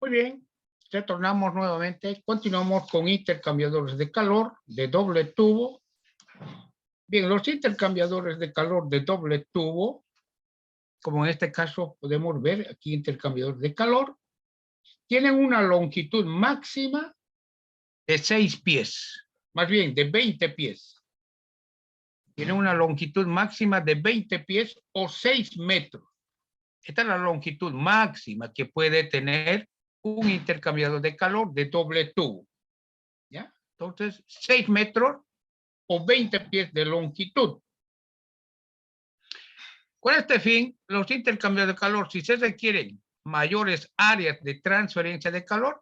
Muy bien, retornamos nuevamente. Continuamos con intercambiadores de calor de doble tubo. Bien, los intercambiadores de calor de doble tubo, como en este caso podemos ver aquí intercambiadores de calor, tienen una longitud máxima de 6 pies, más bien de 20 pies. Tienen una longitud máxima de 20 pies o 6 metros. Esta es la longitud máxima que puede tener un intercambiador de calor de doble tubo. ¿Ya? Entonces, 6 metros o 20 pies de longitud. Con este fin, los intercambiadores de calor, si se requieren mayores áreas de transferencia de calor,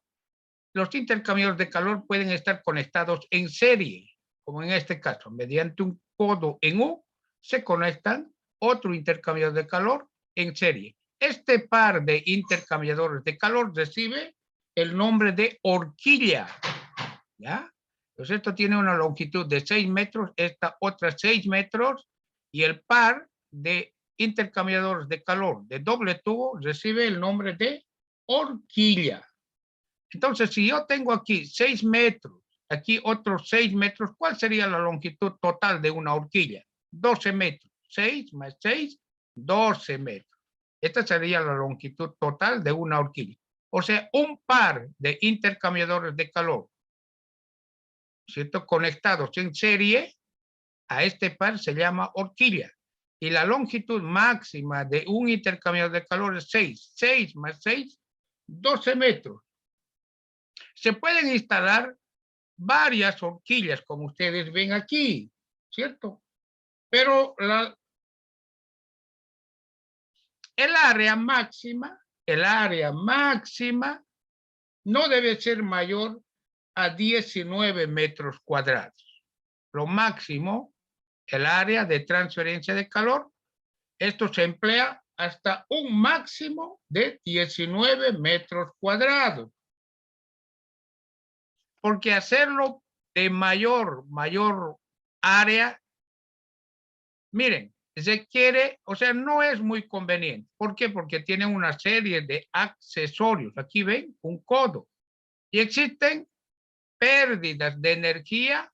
los intercambiadores de calor pueden estar conectados en serie, como en este caso, mediante un codo en U, se conectan otro intercambiador de calor en serie. Este par de intercambiadores de calor recibe el nombre de horquilla, ¿ya? Pues esto tiene una longitud de 6 metros, esta otra 6 metros, y el par de intercambiadores de calor de doble tubo recibe el nombre de horquilla. Entonces, si yo tengo aquí 6 metros, aquí otros 6 metros, ¿cuál sería la longitud total de una horquilla? 12 metros. 6 más 6, 12 metros. Esta sería la longitud total de una horquilla. O sea, un par de intercambiadores de calor, ¿cierto?, conectados en serie, a este par se llama horquilla. Y la longitud máxima de un intercambiador de calor es 6. 6 más 6, 12 metros. Se pueden instalar varias horquillas, como ustedes ven aquí, ¿cierto? Pero el área máxima no debe ser mayor a 19 metros cuadrados. Lo máximo, el área de transferencia de calor, esto se emplea hasta un máximo de 19 metros cuadrados. Porque hacerlo de mayor área, miren, requiere, o sea, no es muy conveniente. ¿Por qué? Porque tiene una serie de accesorios. Aquí ven, un codo. Y existen pérdidas de energía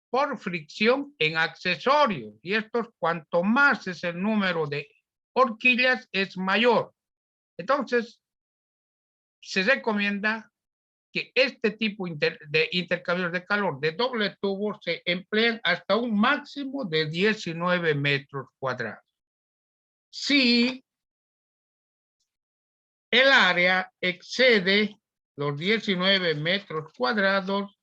por fricción en accesorios. Y estos, cuanto más es el número de horquillas, es mayor. Entonces, se recomienda que este tipo de intercambios de calor de doble tubo se empleen hasta un máximo de 19 metros cuadrados. Si el área excede los 19 metros cuadrados,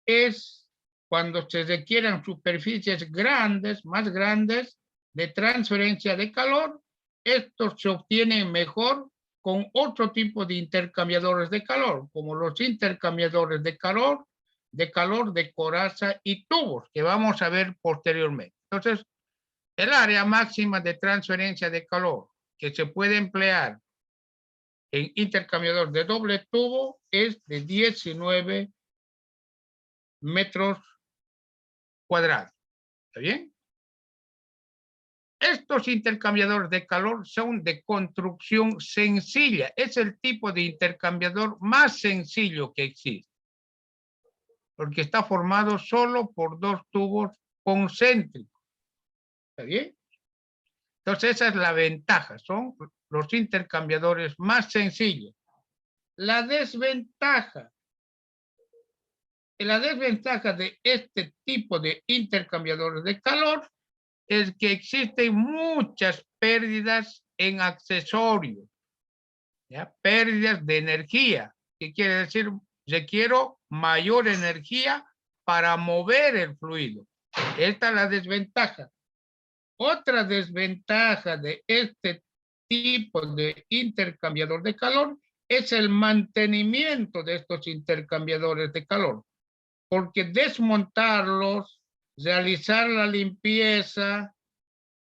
es cuando se requieran superficies grandes, más grandes, de transferencia de calor. Estos se obtienen mejor con otro tipo de intercambiadores de calor, como los intercambiadores de calor de coraza y tubos, que vamos a ver posteriormente. Entonces, el área máxima de transferencia de calor que se puede emplear en intercambiador de doble tubo es de 19 metros cuadrados. ¿Está bien? Estos intercambiadores de calor son de construcción sencilla. Es el tipo de intercambiador más sencillo que existe, porque está formado solo por dos tubos concéntricos. ¿Está bien? Entonces esa es la ventaja. Son los intercambiadores más sencillos. La desventaja de este tipo de intercambiadores de calor es que existen muchas pérdidas en accesorios, ¿ya? Pérdidas de energía. ¿Qué quiere decir? Requiero mayor energía para mover el fluido. Esta es la desventaja. Otra desventaja de este tipo de intercambiador de calor es el mantenimiento de estos intercambiadores de calor, porque desmontarlos, realizar la limpieza,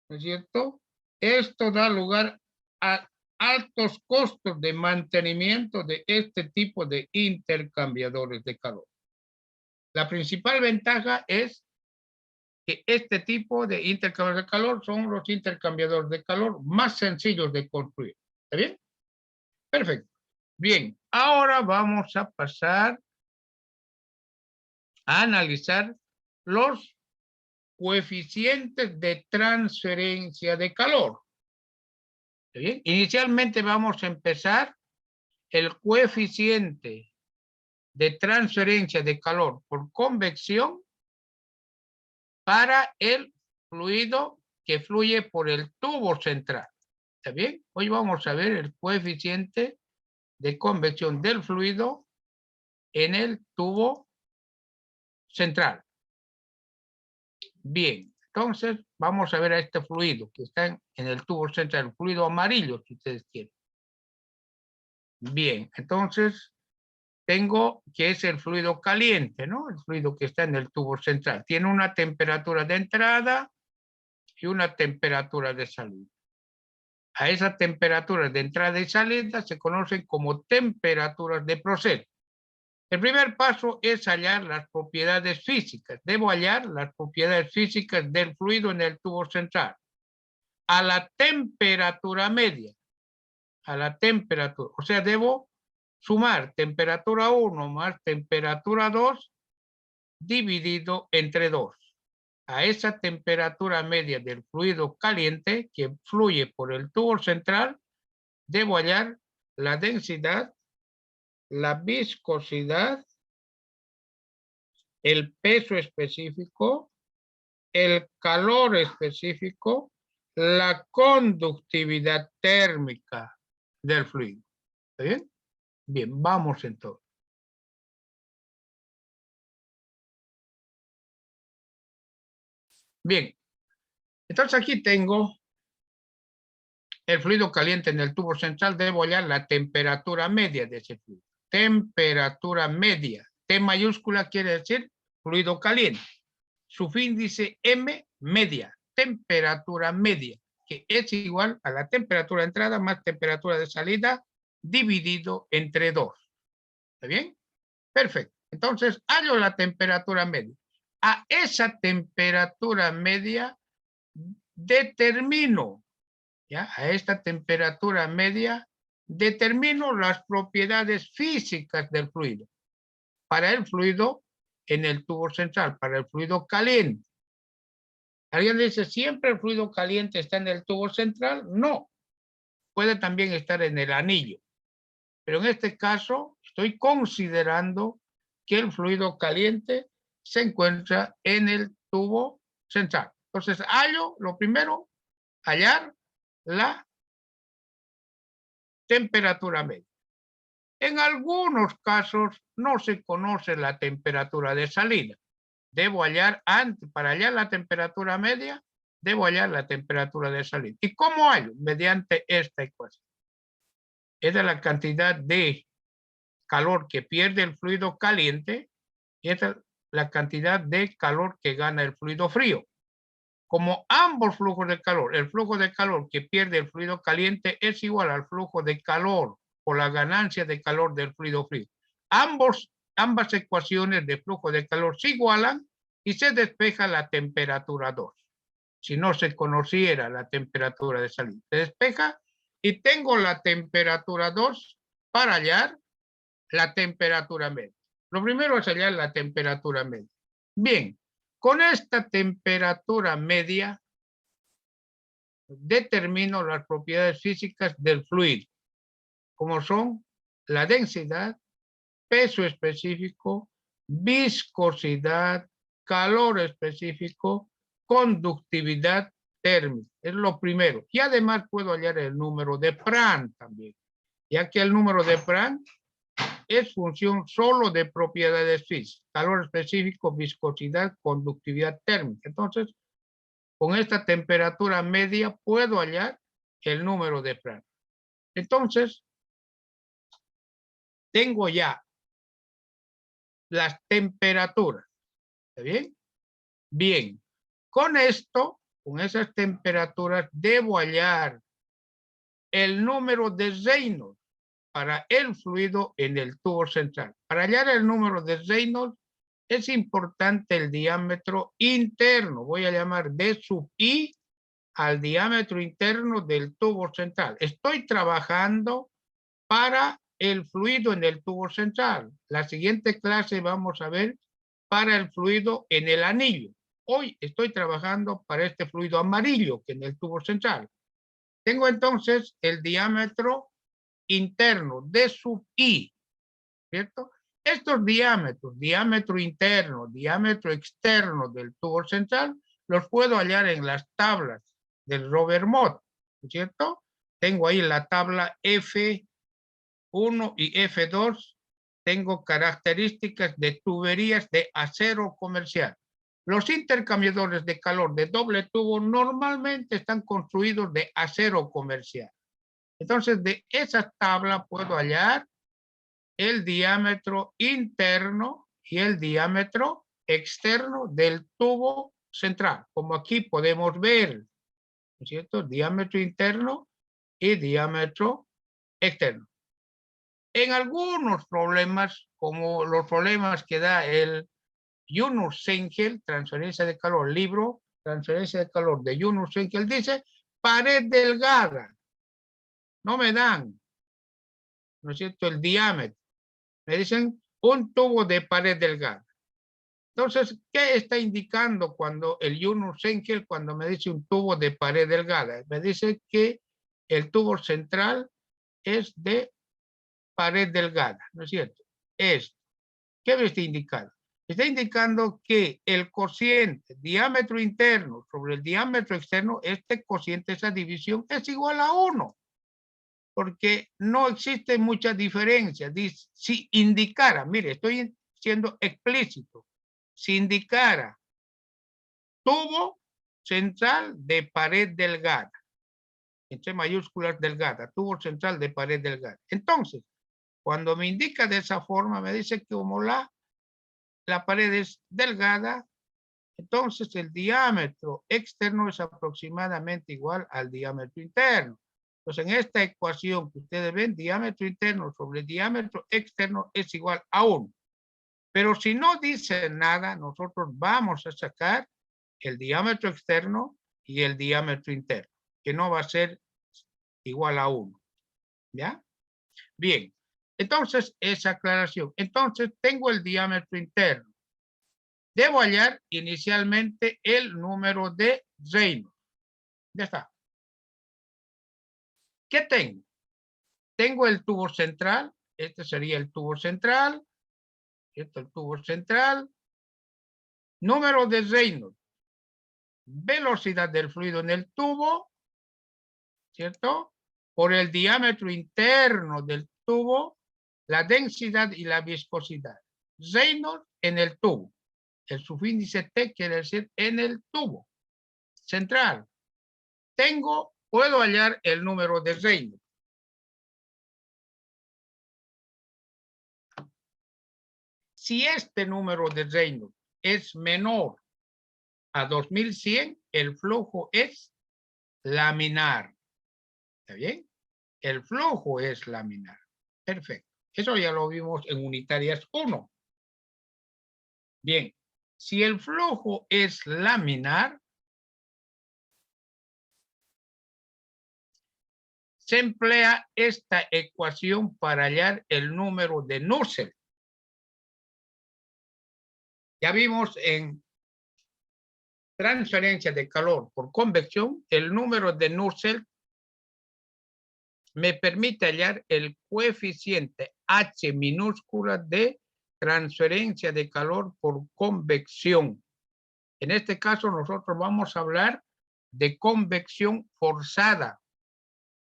¿no es cierto? Esto da lugar a altos costos de mantenimiento de este tipo de intercambiadores de calor. La principal ventaja es que este tipo de intercambiadores de calor son los intercambiadores de calor más sencillos de construir. ¿Está bien? Perfecto. Bien, ahora vamos a pasar a analizar los coeficientes de transferencia de calor. ¿Bien? Inicialmente vamos a empezar el coeficiente de transferencia de calor por convección para el fluido que fluye por el tubo central. ¿Está bien? Hoy vamos a ver el coeficiente de convección del fluido en el tubo central. Bien, entonces vamos a ver a este fluido que está en el tubo central, el fluido amarillo, si ustedes quieren. Bien, entonces tengo que es el fluido caliente, ¿no? El fluido que está en el tubo central. Tiene una temperatura de entrada y una temperatura de salida. A esas temperaturas de entrada y salida se conocen como temperaturas de proceso. El primer paso es hallar las propiedades físicas. Debo hallar las propiedades físicas del fluido en el tubo central. A la temperatura media. A la temperatura. O sea, debo sumar temperatura 1 más temperatura 2 dividido entre 2. A esa temperatura media del fluido caliente que fluye por el tubo central, debo hallar la densidad, la viscosidad, el peso específico, el calor específico, la conductividad térmica del fluido. ¿Está bien? Bien, vamos entonces. Bien, entonces aquí tengo el fluido caliente en el tubo central. Debo hallar la temperatura media de ese fluido. Temperatura media. T mayúscula quiere decir fluido caliente. Subíndice M media. Temperatura media, que es igual a la temperatura de entrada más temperatura de salida dividido entre 2. ¿Está bien? Perfecto. Entonces, hallo la temperatura media. A esa temperatura media determino, ¿ya? A esta temperatura media determino las propiedades físicas del fluido. Para el fluido en el tubo central, para el fluido caliente. ¿Alguien dice siempre el fluido caliente está en el tubo central? No. Puede también estar en el anillo. Pero en este caso estoy considerando que el fluido caliente se encuentra en el tubo central. Entonces, hallo, lo primero, hallar la temperatura media. En algunos casos no se conoce la temperatura de salida. Debo hallar, para hallar la temperatura media, debo hallar la temperatura de salida. ¿Y cómo hallo? Mediante esta ecuación. Es de la cantidad de calor que pierde el fluido caliente y esta es la cantidad de calor que gana el fluido frío. Como ambos flujos de calor, el flujo de calor que pierde el fluido caliente es igual al flujo de calor o la ganancia de calor del fluido frío. Ambas ecuaciones de flujo de calor se igualan y se despeja la temperatura 2. Si no se conociera la temperatura de salida, se despeja y tengo la temperatura 2 para hallar la temperatura media. Lo primero es hallar la temperatura media. Bien, con esta temperatura media determino las propiedades físicas del fluido, como son la densidad, peso específico, viscosidad, calor específico, conductividad térmica. Es lo primero. Y además puedo hallar el número de Prandtl también, ya que el número de Prandtl es función solo de propiedades físicas, calor específico, viscosidad, conductividad térmica. Entonces, con esta temperatura media puedo hallar el número de Prandtl. Entonces, tengo ya las temperaturas. ¿Está bien? Bien. Con esto, con esas temperaturas, debo hallar el número de Reynolds para el fluido en el tubo central. Para hallar el número de Reynolds es importante el diámetro interno. Voy a llamar D sub I al diámetro interno del tubo central. Estoy trabajando para el fluido en el tubo central. La siguiente clase vamos a ver para el fluido en el anillo. Hoy estoy trabajando para este fluido amarillo que en el tubo central. Tengo entonces el diámetro interno D sub I, ¿cierto? Estos diámetros, diámetro interno, diámetro externo del tubo central, los puedo hallar en las tablas del Robert Mott, ¿cierto? Tengo ahí la tabla F1 y F2. Tengo características de tuberías de acero comercial. Los intercambiadores de calor de doble tubo normalmente están construidos de acero comercial. Entonces, de esa tabla puedo hallar el diámetro interno y el diámetro externo del tubo central, como aquí podemos ver, ¿no es cierto? Diámetro interno y diámetro externo. En algunos problemas, como los problemas que da el Yunus-Senkel, transferencia de calor, libro, transferencia de calor de Yunus-Senkel, dice pared delgada. No me dan, ¿no es cierto?, el diámetro. Me dicen un tubo de pared delgada. Entonces, ¿qué está indicando cuando el Yunus-Senkel, cuando me dice un tubo de pared delgada? Me dice que el tubo central es de pared delgada, ¿no es cierto? ¿Qué me está indicando? Está indicando que el cociente diámetro interno sobre el diámetro externo, este cociente, esa división, es igual a 1. Porque no existe mucha diferencia. Si indicara, mire, estoy siendo explícito, si indicara tubo central de pared delgada, entre mayúsculas delgada, tubo central de pared delgada. Entonces, cuando me indica de esa forma, me dice que como la pared es delgada, entonces el diámetro externo es aproximadamente igual al diámetro interno. Entonces, en esta ecuación que ustedes ven, diámetro interno sobre diámetro externo es igual a 1. Pero si no dice nada, nosotros vamos a sacar el diámetro externo y el diámetro interno, que no va a ser igual a 1. ¿Ya? Bien. Entonces, esa aclaración. Entonces, tengo el diámetro interno. Debo hallar inicialmente el número de Reynolds. Ya está. ¿Qué tengo? Tengo el tubo central. Este sería el tubo central. Este es el tubo central. Número de Reynolds. Velocidad del fluido en el tubo, ¿cierto? Por el diámetro interno del tubo, la densidad y la viscosidad. Reynolds en el tubo. El subíndice T quiere decir en el tubo central. Puedo hallar el número de Reynolds. Si este número de Reynolds es menor a 2100, el flujo es laminar. ¿Está bien? El flujo es laminar. Perfecto. Eso ya lo vimos en unitarias 1. Bien. Si el flujo es laminar, se emplea esta ecuación para hallar el número de Nusselt. Ya vimos en transferencia de calor por convección, el número de Nusselt me permite hallar el coeficiente H minúscula de transferencia de calor por convección. En este caso nosotros vamos a hablar de convección forzada.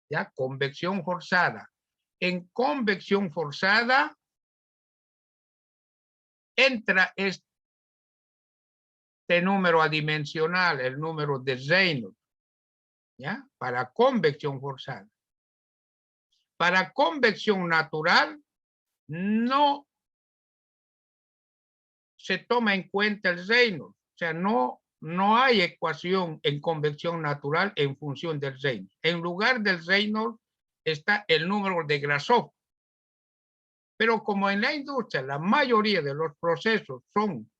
¿Ya? Convección forzada. En convección forzada entra este número adimensional, el número de Reynolds, ¿ya? Para convección forzada. Para convección natural no se toma en cuenta el Reynolds. O sea, no hay ecuación en convección natural en función del Reynolds. En lugar del Reynolds está el número de Grashof. Pero como en la industria la mayoría de los procesos son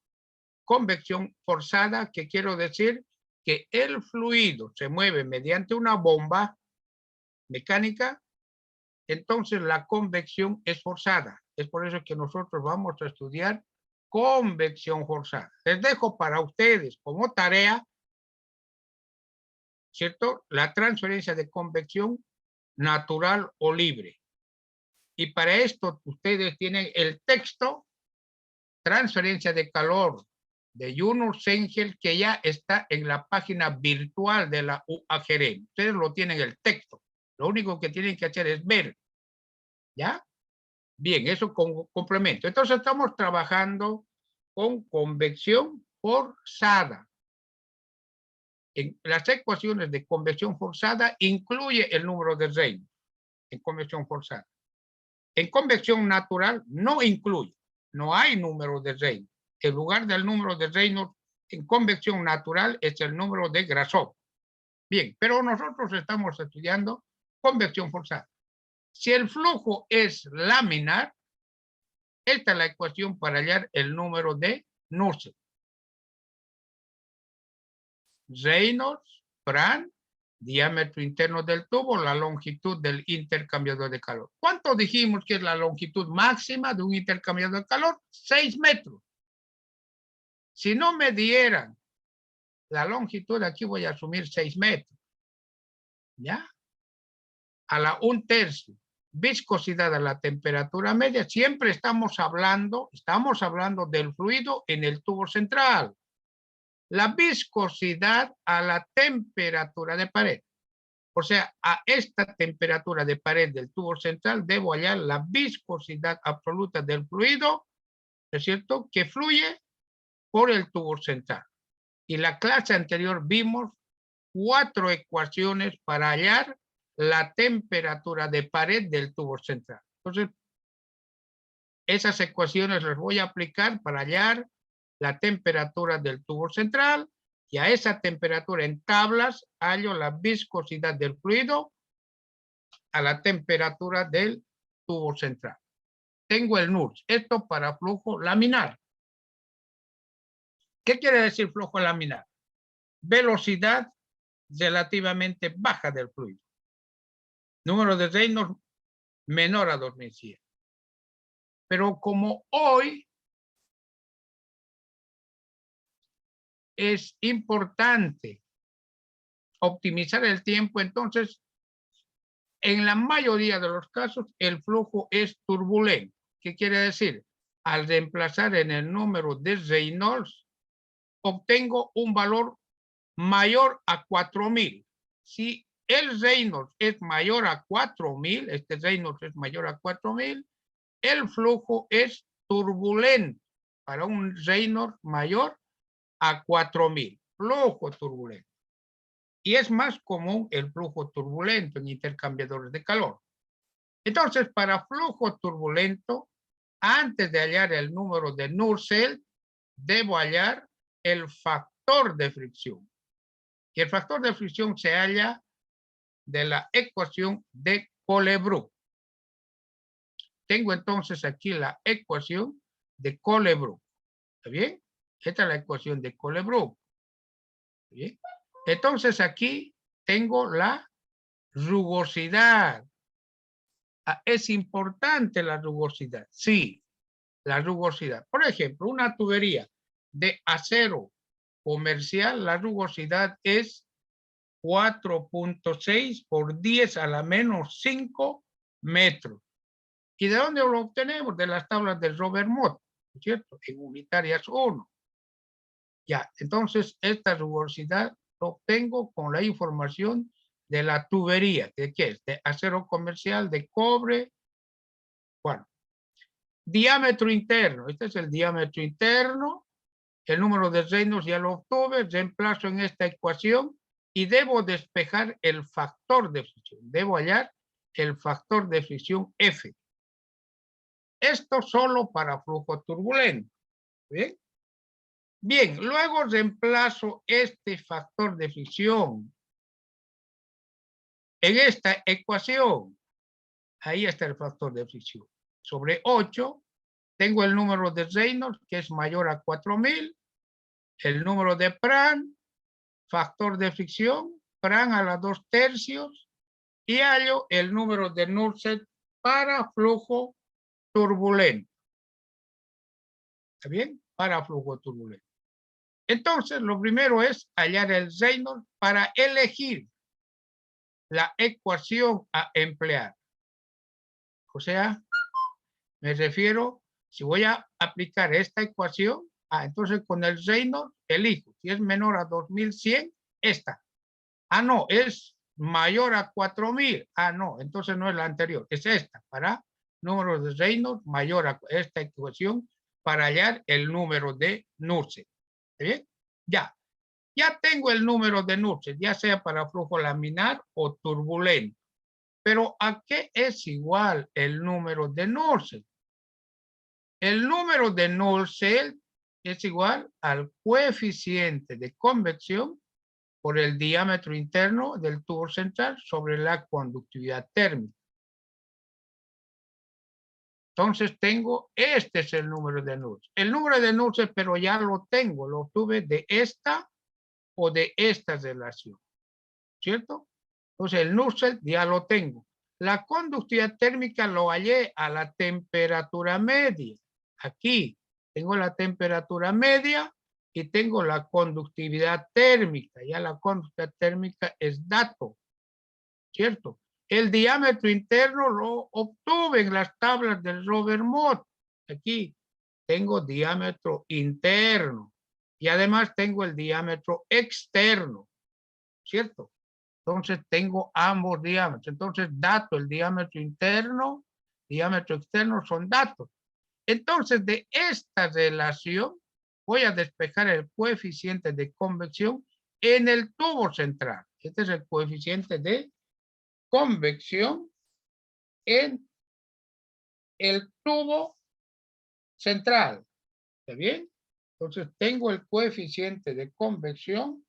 convección forzada, que quiero decir que el fluido se mueve mediante una bomba mecánica entonces la convección es forzada. Es por eso que nosotros vamos a estudiar convección forzada. Les dejo para ustedes como tarea, ¿cierto? La transferencia de convección natural o libre. Y para esto ustedes tienen el texto, transferencia de calor de Yunus Sengel, que ya está en la página virtual de la UAGR. Ustedes lo tienen el texto. Lo único que tienen que hacer es ver. ¿Ya? Bien, eso con complemento. Entonces estamos trabajando con convección forzada. En las ecuaciones de convección forzada incluye el número de Reynolds en convección forzada. En convección natural no incluye, no hay número de Reynolds. En lugar del número de Reynolds en convección natural es el número de Grasov. Bien, pero nosotros estamos estudiando convección forzada. Si el flujo es laminar, esta es la ecuación para hallar el número de Nusselt. Reynolds, Prandtl, diámetro interno del tubo, la longitud del intercambiador de calor. ¿Cuánto dijimos que es la longitud máxima de un intercambiador de calor? 6 metros. Si no me dieran la longitud, aquí voy a asumir 6 metros. ¿Ya? A la 1/3. Viscosidad a la temperatura media. Siempre estamos hablando del fluido en el tubo central. La viscosidad a la temperatura de pared. O sea, a esta temperatura de pared del tubo central debo hallar la viscosidad absoluta del fluido, ¿es cierto?, que fluye por el tubo central. Y la clase anterior vimos 4 ecuaciones para hallar la temperatura de pared del tubo central. Entonces, esas ecuaciones las voy a aplicar para hallar la temperatura del tubo central, y a esa temperatura en tablas hallo la viscosidad del fluido a la temperatura del tubo central. Tengo el NURS, esto para flujo laminar. ¿Qué quiere decir flujo laminar? Velocidad relativamente baja del fluido. Número de Reynolds menor a 2100. Pero como hoy es importante optimizar el tiempo, entonces en la mayoría de los casos el flujo es turbulento. ¿Qué quiere decir? Al reemplazar en el número de Reynolds, obtengo un valor mayor a 4000. Si el Reynolds es mayor a 4000, este Reynolds es mayor a 4000, el flujo es turbulento para un Reynolds mayor a 4000. Flujo turbulento. Y es más común el flujo turbulento en intercambiadores de calor. Entonces, para flujo turbulento, antes de hallar el número de Nusselt, debo hallar el factor de fricción. Y el factor de fricción se halla de la ecuación de Colebrook. Tengo entonces aquí la ecuación de Colebrook. ¿Está bien? Esta es la ecuación de Colebrook. ¿Está bien? Entonces aquí tengo la rugosidad. ¿Es importante la rugosidad? Sí, la rugosidad. Por ejemplo, una tubería de acero comercial, la rugosidad es 4.6 por 10 a la menos 5 metros. ¿Y de dónde lo obtenemos? De las tablas del Robert Mott, ¿cierto? En unitarias 1. Ya, entonces esta rugosidad lo obtengo con la información de la tubería. ¿De qué es? De acero comercial, de cobre. Bueno, diámetro interno. Este es el diámetro interno. El número de Reynolds ya lo obtuve. Reemplazo en esta ecuación y debo despejar el factor de fricción. Debo hallar el factor de fricción F. Esto solo para flujo turbulento. ¿Bien? Bien, luego reemplazo este factor de fricción en esta ecuación. Ahí está el factor de fricción. Sobre 8, tengo el número de Reynolds, que es mayor a 4000. El número de Prandtl, factor de fricción, Prandtl a la 2/3. Y hallo el número de Nusselt para flujo turbulento. ¿Está bien? Para flujo turbulento. Entonces, lo primero es hallar el Reynolds para elegir la ecuación a emplear. O sea, me refiero, si voy a aplicar esta ecuación, entonces con el Reynolds elijo. Si es menor a 2100, esta. No, es mayor a 4000. No, entonces no es la anterior, es esta, para número de Reynolds mayor a esta ecuación para hallar el número de Nurse. ¿Bien? Ya tengo el número de Nurse, ya sea para flujo laminar o turbulento. Pero ¿a qué es igual el número de Nurse? El número de Nurse es igual al coeficiente de convección por el diámetro interno del tubo central sobre la conductividad térmica. Entonces tengo, este es el número de Nurse. El número de Nurse, pero ya lo tengo, lo obtuve de esta o de esta relación, ¿cierto? Entonces el Nurse ya lo tengo. La conductividad térmica lo hallé a la temperatura media. Aquí tengo la temperatura media y tengo la conductividad térmica. Ya la conductividad térmica es dato, ¿cierto? El diámetro interno lo obtuve en las tablas del Robert Mott. Aquí tengo diámetro interno y además tengo el diámetro externo, ¿cierto? Entonces tengo ambos diámetros. Entonces dato, el diámetro interno, diámetro externo son datos. Entonces de esta relación voy a despejar el coeficiente de convección en el tubo central. Este es el coeficiente de convección en el tubo central. ¿Está bien? Entonces tengo el coeficiente de convección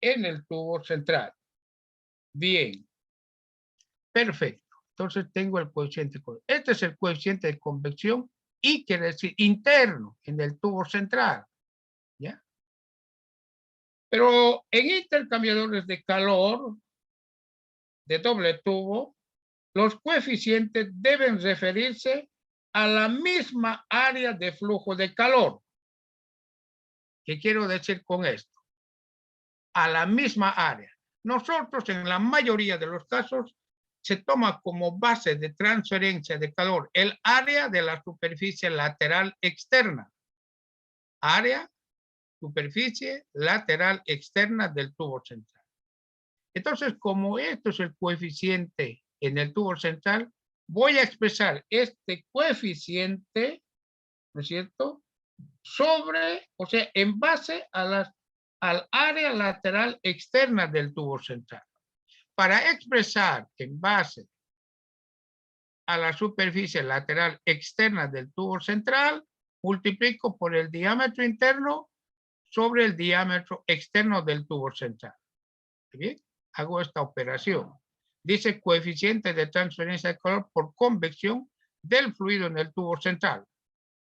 en el tubo central. Bien. Perfecto. Entonces tengo el coeficiente. Este es el coeficiente de convección y quiere decir interno en el tubo central. ¿Ya? Pero en intercambiadores de calor de doble tubo, los coeficientes deben referirse a la misma área de flujo de calor. ¿Qué quiero decir con esto? A la misma área. Nosotros en la mayoría de los casos se toma como base de transferencia de calor el área de la superficie lateral externa. Área, superficie lateral externa del tubo central. Entonces, como esto es el coeficiente en el tubo central, voy a expresar este coeficiente, ¿no es cierto?, sobre, o sea, en base a al área lateral externa del tubo central. Para expresar en base a la superficie lateral externa del tubo central, multiplico por el diámetro interno sobre el diámetro externo del tubo central. ¿Bien? Hago esta operación. Dice coeficiente de transferencia de calor por convección del fluido en el tubo central.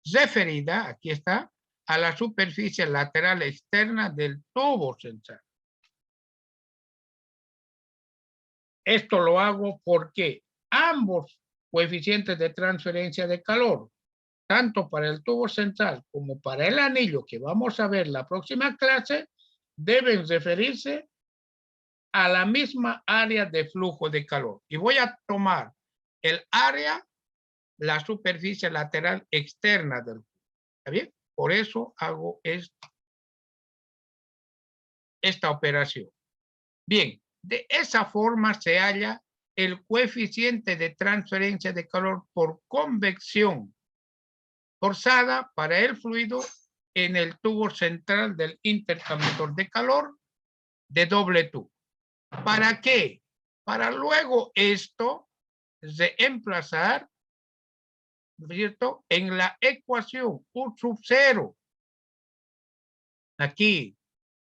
Referida, aquí está, a la superficie lateral externa del tubo central. Esto lo hago porque ambos coeficientes de transferencia de calor, tanto para el tubo central como para el anillo que vamos a ver la próxima clase, deben referirse a la misma área de flujo de calor. Y voy a tomar el área, la superficie lateral externa del tubo. ¿Está bien? Por eso hago esta operación. Bien, de esa forma se halla el coeficiente de transferencia de calor por convección forzada para el fluido en el tubo central del intercambiador de calor de doble tubo. ¿Para qué? Para luego esto reemplazar, ¿no es cierto?, en la ecuación U sub 0. Aquí,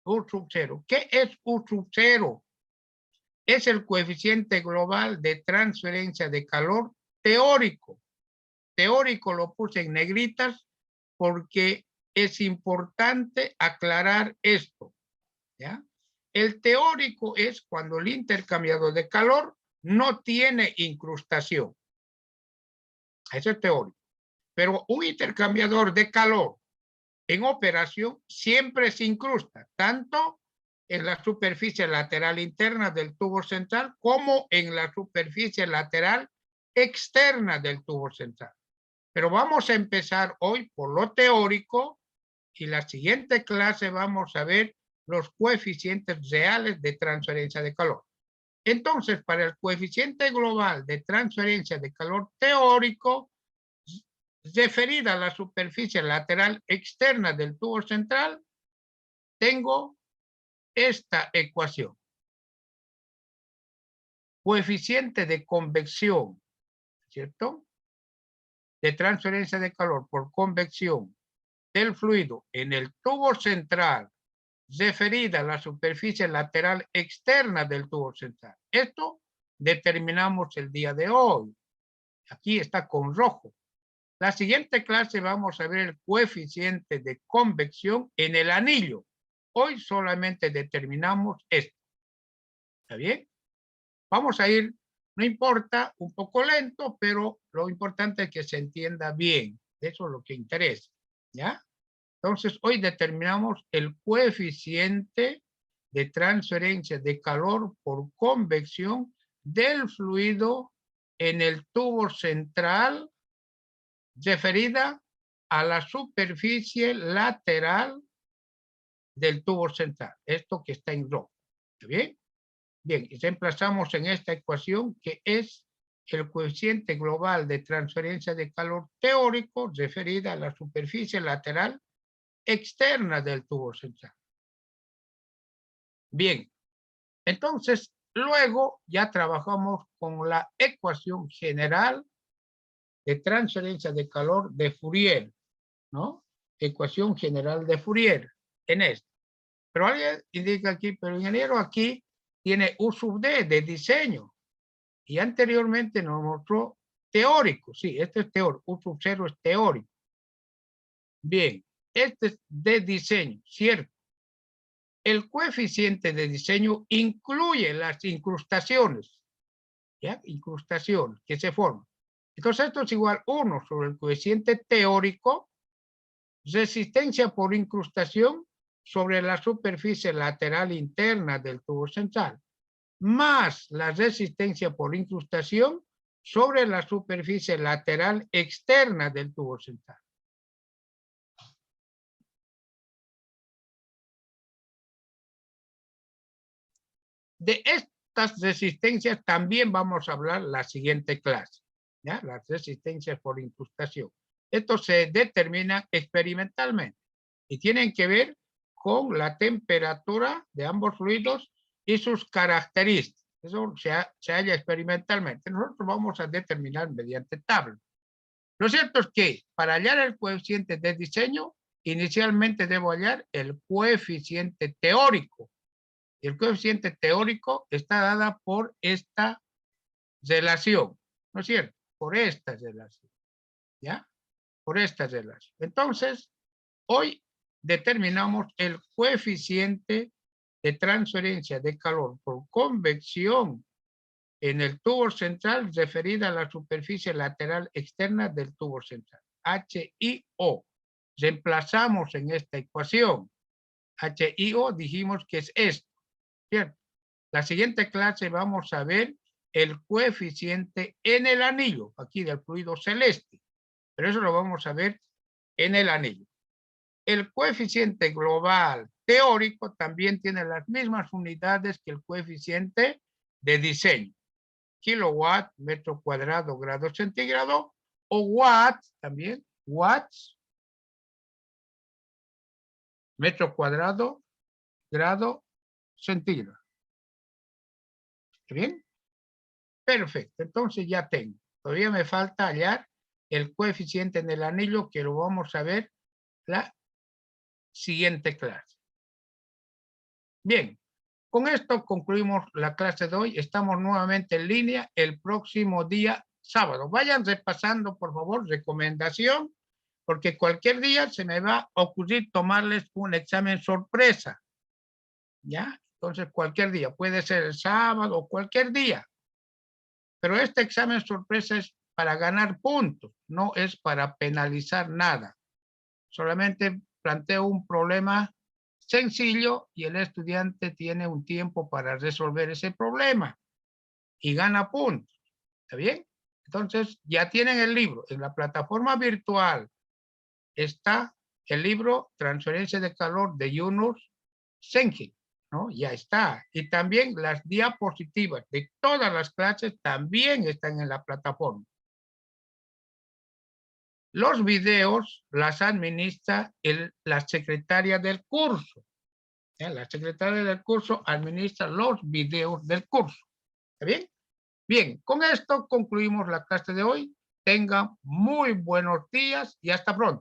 U sub 0. ¿Qué es U sub 0? Es el coeficiente global de transferencia de calor teórico. Teórico lo puse en negritas porque es importante aclarar esto, ¿ya? El teórico es cuando el intercambiador de calor no tiene incrustación. Eso es teórico. Pero un intercambiador de calor en operación siempre se incrusta, tanto en la superficie lateral interna del tubo central como en la superficie lateral externa del tubo central. Pero vamos a empezar hoy por lo teórico y la siguiente clase vamos a ver los coeficientes reales de transferencia de calor. Entonces, para el coeficiente global de transferencia de calor teórico, referida a la superficie lateral externa del tubo central, tengo esta ecuación. Coeficiente de convección, ¿cierto? De transferencia de calor por convección del fluido en el tubo central, referida a la superficie lateral externa del tubo central. Esto determinamos el día de hoy. Aquí está con rojo. La siguiente clase vamos a ver el coeficiente de convección en el anillo. Hoy solamente determinamos esto. ¿Está bien? Vamos a ir, no importa, un poco lento, pero lo importante es que se entienda bien. Eso es lo que interesa. ¿Ya? Entonces, hoy determinamos el coeficiente de transferencia de calor por convección del fluido en el tubo central referida a la superficie lateral del tubo central. Esto que está en rojo. ¿Está bien? Bien, y reemplazamos en esta ecuación que es el coeficiente global de transferencia de calor teórico referida a la superficie lateral externa del tubo central. Bien, entonces luego ya trabajamos con la ecuación general de transferencia de calor de Fourier, ¿no? Ecuación general de Fourier en esto. Pero alguien indica aquí, pero el ingeniero aquí tiene U sub D de diseño y anteriormente nos mostró teórico. Sí, este es teórico, U sub 0 es teórico. Bien, este es de diseño, ¿cierto? El coeficiente de diseño incluye las incrustaciones, ¿ya? Incrustaciones que se forman. Entonces esto es igual 1 sobre el coeficiente teórico, resistencia por incrustación sobre la superficie lateral interna del tubo central, más la resistencia por incrustación sobre la superficie lateral externa del tubo central. De estas resistencias también vamos a hablar la siguiente clase, ¿ya? Las resistencias por incrustación. Esto se determina experimentalmente y tienen que ver con la temperatura de ambos fluidos y sus características. Eso se halla experimentalmente. Nosotros vamos a determinar mediante tabla. Lo cierto es que para hallar el coeficiente de diseño, inicialmente debo hallar el coeficiente teórico. El coeficiente teórico está dada por esta relación, ¿no es cierto? Por esta relación, ¿ya? Por esta relación. Entonces, hoy determinamos el coeficiente de transferencia de calor por convección en el tubo central referida a la superficie lateral externa del tubo central. HIO. Reemplazamos en esta ecuación. HIO dijimos que es esto, ¿cierto? La siguiente clase vamos a ver el coeficiente en el anillo, aquí del fluido celeste, pero eso lo vamos a ver en el anillo. El coeficiente global teórico también tiene las mismas unidades que el coeficiente de diseño. Kilowatt, metro cuadrado, grado centígrado, o watt también, watts, metro cuadrado, grado centígrado. ¿Está bien? Perfecto, entonces ya tengo. Todavía me falta hallar el coeficiente en el anillo que lo vamos a ver la siguiente clase. Bien, con esto concluimos la clase de hoy. Estamos nuevamente en línea el próximo día sábado. Vayan repasando, por favor, recomendación, porque cualquier día se me va a ocurrir tomarles un examen sorpresa. ¿Ya? Entonces, cualquier día, puede ser el sábado o cualquier día. Pero este examen sorpresa es para ganar puntos, no es para penalizar nada. Solamente planteo un problema sencillo y el estudiante tiene un tiempo para resolver ese problema y gana puntos. ¿Está bien? Entonces, ya tienen el libro. En la plataforma virtual está el libro Transferencia de Calor de Yunus Senki, ¿no? Ya está. Y también las diapositivas de todas las clases también están en la plataforma. Los videos las administra la secretaria del curso. La secretaria del curso administra los videos del curso. ¿Está bien? Bien, con esto concluimos la clase de hoy. Tengan muy buenos días y hasta pronto.